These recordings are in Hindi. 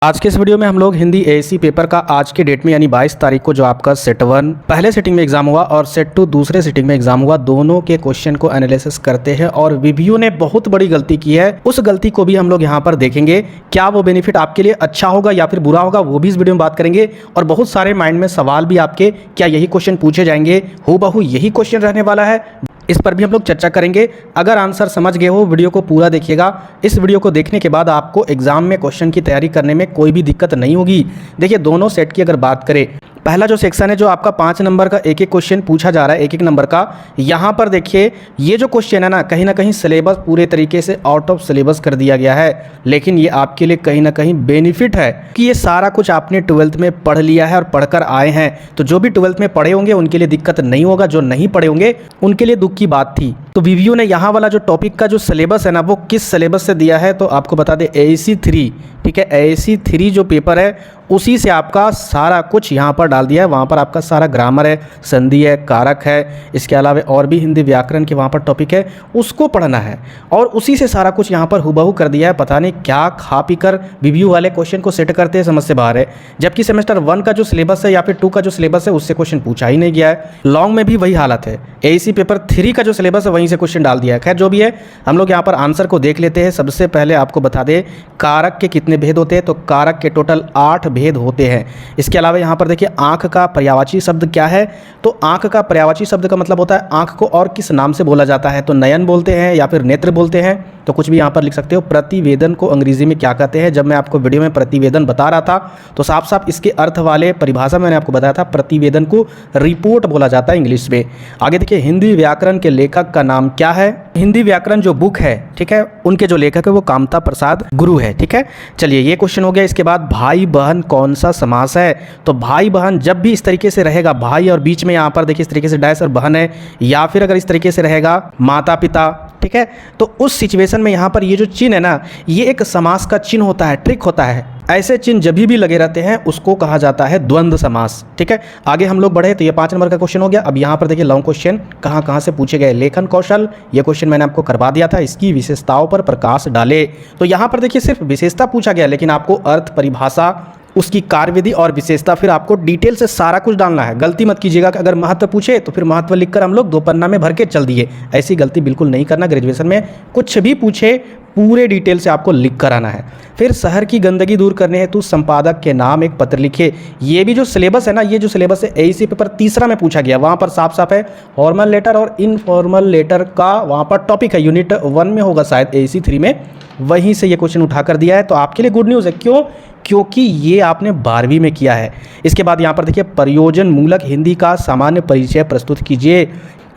आज के इस वीडियो में हम लोग हिंदी एएससी पेपर का आज के डेट में यानी 22 तारीख को जो आपका सेट 1 पहले सिटिंग में एग्जाम हुआ और सेट 2 दूसरे सिटिंग में एग्जाम हुआ, दोनों के क्वेश्चन को एनालिसिस करते हैं। और वीवीयू ने बहुत बड़ी गलती की है, उस गलती को भी हम लोग यहाँ पर देखेंगे। क्या वो बेनिफिट आपके लिए अच्छा होगा या फिर बुरा होगा, वो भी इस वीडियो में बात करेंगे। और बहुत सारे माइंड में सवाल भी आपके, क्या यही क्वेश्चन पूछे जाएंगे, हूबहू यही क्वेश्चन रहने वाला है, इस पर भी हम लोग चर्चा करेंगे। अगर आंसर समझ गए हो, वीडियो को पूरा देखिएगा। इस वीडियो को देखने के बाद आपको एग्जाम में क्वेश्चन की तैयारी करने में कोई भी दिक्कत नहीं होगी। देखिए, दोनों सेट की अगर बात करें, पहला जो सेक्शन है जो आपका 5 नंबर का एक एक क्वेश्चन पूछा जा रहा है, एक एक नंबर का, यहाँ पर देखिए ये जो क्वेश्चन है ना कहीं सिलेबस पूरे तरीके से आउट ऑफ सिलेबस कर दिया गया है। लेकिन ये आपके लिए कहीं ना कहीं बेनिफिट है कि ये सारा कुछ आपने 12th में पढ़ लिया है और पढ़कर आए हैं। तो जो भी 12th में पढ़े होंगे उनके लिए दिक्कत नहीं होगा, जो नहीं पढ़े होंगे उनके लिए दुख की बात थी। तो वीवीयू ने यहाँ वाला जो टॉपिक का जो सिलेबस है ना, वो किस सिलेबस से दिया है तो आपको बता दें, एएससी 3, ठीक है, एएससी 3 जो पेपर है उसी से आपका सारा कुछ यहाँ पर डाल दिया है। वहाँ पर आपका सारा ग्रामर है, संधि है, कारक है, इसके अलावा और भी हिंदी व्याकरण के वहाँ पर टॉपिक है, उसको पढ़ना है। और उसी से सारा कुछ यहाँ पर हुबहू कर दिया है। पता नहीं क्या खा पी कर वीवीयू वाले क्वेश्चन को सेट करते हैं, समझ से बाहर है। जबकि सेमेस्टर 1 का जो सिलेबस है या फिर 2 का जो सिलेबस है उससे क्वेश्चन पूछा ही नहीं गया है। लॉन्ग में भी वही हालत है, एएससी पेपर 3 का जो सिलेबस है वहीं से क्वेश्चन डाल दिया है। खैर जो भी है, हम लोग यहाँ पर आंसर को देख लेते हैं। सबसे पहले आपको बता दें कारक के कितने भेद होते हैं, तो कारक के टोटल 8 भेद होते हैं। इसके अलावा यहाँ पर देखिए आंख का पर्यायवाची शब्द क्या है, तो आंख का पर्यायवाची शब्द का मतलब होता है आंख को और किस नाम से बोला जाता है, तो नयन बोलते हैं या फिर नेत्र बोलते हैं, तो कुछ भी यहाँ पर लिख सकते हो। प्रतिवेदन को अंग्रेजी में क्या कहते हैं, जब मैं आपको वीडियो में प्रतिवेदन बता रहा था तो साफ साफ इसके अर्थ वाले परिभाषा मैंने आपको बताया था, प्रतिवेदन को रिपोर्ट बोला जाता है इंग्लिश में। आगे देखिए हिंदी व्याकरण के लेखक का नाम क्या है, हिंदी व्याकरण जो बुक है, ठीक है, उनके जो लेखक है वो कामता प्रसाद गुरु है, ठीक है। चलिए ये क्वेश्चन हो गया। इसके बाद भाई बहन कौन सा समास है, तो भाई बहन जब भी इस तरीके से रहेगा, भाई और बीच में यहाँ पर देखिए इस तरीके से डैश और बहन है, या फिर अगर इस तरीके से रहेगा माता पिता, ठीक है, तो उस सिचुएशन में यहाँ पर ये जो चिन्ह है ना, ये एक समास का चिन्ह होता है, ट्रिक होता है। ऐसे चिन्ह जब भी लगे रहते हैं उसको कहा जाता है द्वंद्व समास, ठीक है। आगे हम लोग बढ़े तो ये 5 नंबर का क्वेश्चन हो गया। अब यहाँ पर देखिए लॉन्ग क्वेश्चन कहाँ से पूछे गए। लेखन कौशल, ये क्वेश्चन मैंने आपको करवा दिया था, इसकी विशेषताओं पर प्रकाश डाले। तो यहाँ पर देखिए सिर्फ विशेषता पूछा गया, लेकिन आपको अर्थ, परिभाषा, उसकी कार्यविधि और विशेषता फिर आपको डिटेल से सारा कुछ डालना है। गलती मत कीजिएगा कि अगर महत्व पूछे तो फिर महत्व लिखकर हम लोग 2 पन्ना में भर के चल दिए, ऐसी गलती बिल्कुल नहीं करना। ग्रेजुएशन में कुछ भी पूछे पूरे डिटेल से आपको लिख कर आना है। फिर शहर की गंदगी दूर करने हेतु संपादक के नाम एक पत्र लिखे। ये भी जो सिलेबस है ना, ये जो सिलेबस है एएससी पेपर 3 में पूछा गया। वहाँ पर साफ साफ है फॉर्मल लेटर और इनफॉर्मल लेटर का वहाँ पर टॉपिक है, यूनिट 1 में होगा शायद, एएससी 3 में वहीं से ये क्वेश्चन उठा कर दिया है। तो आपके लिए गुड न्यूज़ है, क्यों? क्योंकि ये आपने 12वीं में किया है। इसके बाद यहाँ पर देखिए प्रयोजन मूलक हिंदी का सामान्य परिचय प्रस्तुत कीजिए।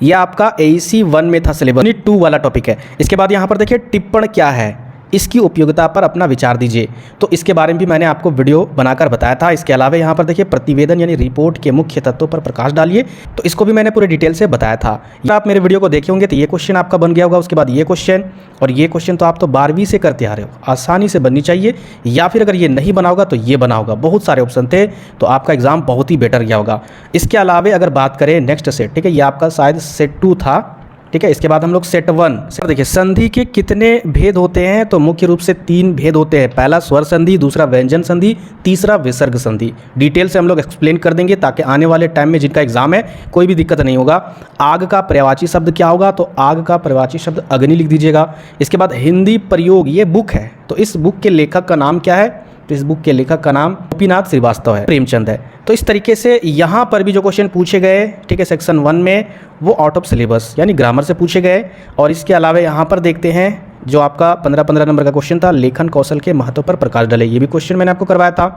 ये आपका एएससी 1 में था, सिलेबस यूनिट 2 वाला टॉपिक है। इसके बाद यहाँ पर देखिए टिप्पण क्या है, इसकी उपयोगिता पर अपना विचार दीजिए। तो इसके बारे में भी मैंने आपको वीडियो बनाकर बताया था। इसके अलावा यहाँ पर देखिए प्रतिवेदन यानी रिपोर्ट के मुख्य तत्वों पर प्रकाश डालिए, तो इसको भी मैंने पूरे डिटेल से बताया था। आप मेरे वीडियो को देखे होंगे तो ये क्वेश्चन आपका बन गया होगा। उसके बाद ये क्वेश्चन और ये क्वेश्चन तो आप तो 12वीं से करते आ रहे हो, आसानी से बननी चाहिए। या फिर अगर ये नहीं बना होगा तो ये बना होगा, बहुत सारे ऑप्शन थे, तो आपका एग्जाम बहुत ही बेटर गया होगा। इसके अलावा अगर बात करें नेक्स्ट सेट, ठीक है, ये आपका शायद सेट 2 था, ठीक है। इसके बाद हम लोग सेट 1 देखिए संधि के कितने भेद होते हैं, तो मुख्य रूप से 3 भेद होते हैं। पहला स्वर संधि, दूसरा व्यंजन संधि, तीसरा विसर्ग संधि। डिटेल से हम लोग एक्सप्लेन कर देंगे ताकि आने वाले टाइम में जिनका एग्जाम है कोई भी दिक्कत नहीं होगा। आग का पर्यायवाची शब्द क्या होगा, तो आग का पर्यायवाची शब्द अग्नि लिख दीजिएगा। इसके बाद हिंदी प्रयोग, ये बुक है, तो इस बुक के लेखक का नाम क्या है, तो इस बुक के लेखक का नाम गोपीनाथ श्रीवास्तव है, प्रेमचंद है। तो इस तरीके से यहाँ पर भी जो क्वेश्चन पूछे गए, ठीक है, सेक्शन 1 में, वो आउट ऑफ सिलेबस यानी ग्रामर से पूछे गए। और इसके अलावा यहाँ पर देखते हैं जो आपका 15 नंबर का क्वेश्चन था, लेखन कौशल के महत्व पर प्रकाश डाले। ये भी क्वेश्चन मैंने आपको करवाया था।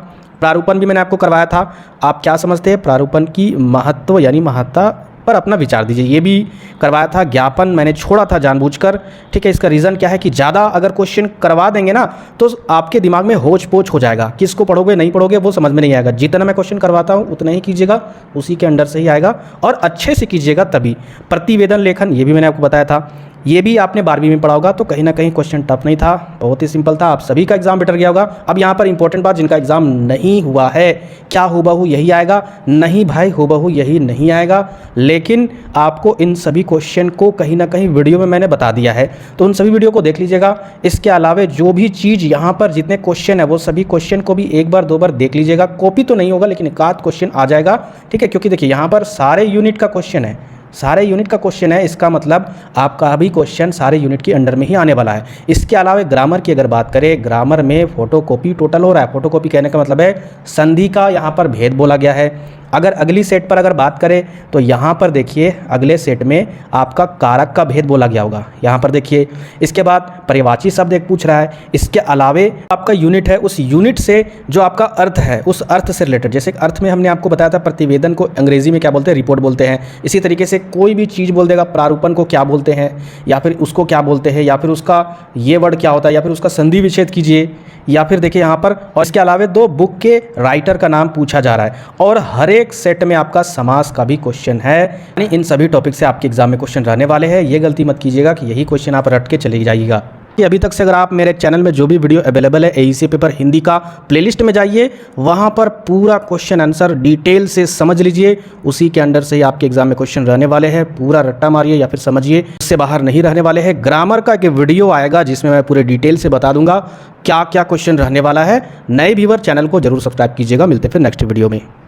प्रारूपण भी मैंने आपको करवाया था। आप क्या समझते हैं प्रारूपण की महत्व यानी महत्ता पर अपना विचार दीजिए, ये भी करवाया था। ज्ञापन मैंने छोड़ा था जानबूझकर, ठीक है। इसका रीज़न क्या है कि ज़्यादा अगर क्वेश्चन करवा देंगे ना तो आपके दिमाग में होच पोच हो जाएगा, किसको पढ़ोगे नहीं पढ़ोगे वो समझ में नहीं आएगा। जितना मैं क्वेश्चन करवाता हूँ उतना ही कीजिएगा, उसी के अंडर से ही आएगा और अच्छे से कीजिएगा तभी। प्रतिवेदन लेखन, ये भी मैंने आपको बताया था। ये भी आपने 12वीं में पढ़ा होगा, तो कहीं ना कहीं क्वेश्चन टफ नहीं था, बहुत ही सिंपल था। आप सभी का एग्जाम बेटर गया होगा। अब यहाँ पर इंपॉर्टेंट बात, जिनका एग्जाम नहीं हुआ है, क्या हूबहू यही आएगा? नहीं भाई, हूबहू यही नहीं आएगा, लेकिन आपको इन सभी क्वेश्चन को कहीं ना कहीं वीडियो में मैंने बता दिया है, तो उन सभी वीडियो को देख लीजिएगा। इसके अलावा जो भी चीज़ यहाँ पर जितने क्वेश्चन है वो सभी क्वेश्चन को भी एक बार 2 बार देख लीजिएगा। कॉपी तो नहीं होगा, लेकिन एक आध क्वेश्चन आ जाएगा, ठीक है, क्योंकि देखिए यहाँ पर सारे यूनिट का क्वेश्चन है, सारे यूनिट का क्वेश्चन है, इसका मतलब आपका अभी क्वेश्चन सारे यूनिट के अंडर में ही आने वाला है। इसके अलावा ग्रामर की अगर बात करें, ग्रामर में फोटोकॉपी टोटल हो रहा है। फोटोकॉपी कहने का मतलब है संधि का यहाँ पर भेद बोला गया है। अगर अगली सेट पर अगर बात करें तो यहाँ पर देखिए अगले सेट में आपका कारक का भेद बोला गया होगा, यहाँ पर देखिए। इसके बाद पर्यायवाची शब्द एक पूछ रहा है। इसके अलावे आपका यूनिट है, उस यूनिट से जो आपका अर्थ है उस अर्थ से रिलेटेड, जैसे अर्थ में हमने आपको बताया था प्रतिवेदन को अंग्रेजी में क्या बोलते हैं, रिपोर्ट बोलते हैं। इसी तरीके से कोई भी चीज़ बोल देगा, प्रारूपण को क्या बोलते हैं, या फिर उसको क्या बोलते हैं, या फिर उसका ये वर्ड क्या होता है, या फिर उसका संधि विच्छेद कीजिए, या फिर देखिए यहाँ पर। और इसके अलावा 2 बुक के राइटर का नाम पूछा जा रहा है, और हर एक सेट में आपका समास का भी क्वेश्चन है। यानी इन सभी टॉपिक से आपके एग्जाम में क्वेश्चन रहने वाले हैं। ये गलती मत कीजिएगा कि यही क्वेश्चन आप रट के चले जाइएगा। अभी तक से अगर आप मेरे चैनल में जो भी वीडियो अवेलेबल है एईसी पेपर हिंदी का, प्लेलिस्ट में जाइए, वहाँ पर पूरा क्वेश्चन आंसर डिटेल से समझ लीजिए। उसी के अंडर से ही आपके एग्जाम में क्वेश्चन रहने वाले हैं। पूरा रट्टा मारिए या फिर समझिए, उससे बाहर नहीं रहने वाले हैं। ग्रामर का एक वीडियो आएगा जिसमें मैं पूरे डिटेल से बता दूंगा क्या क्या क्वेश्चन रहने वाला है। नए व्यूअर चैनल को जरूर सब्सक्राइब कीजिएगा। मिलते फिर नेक्स्ट वीडियो में।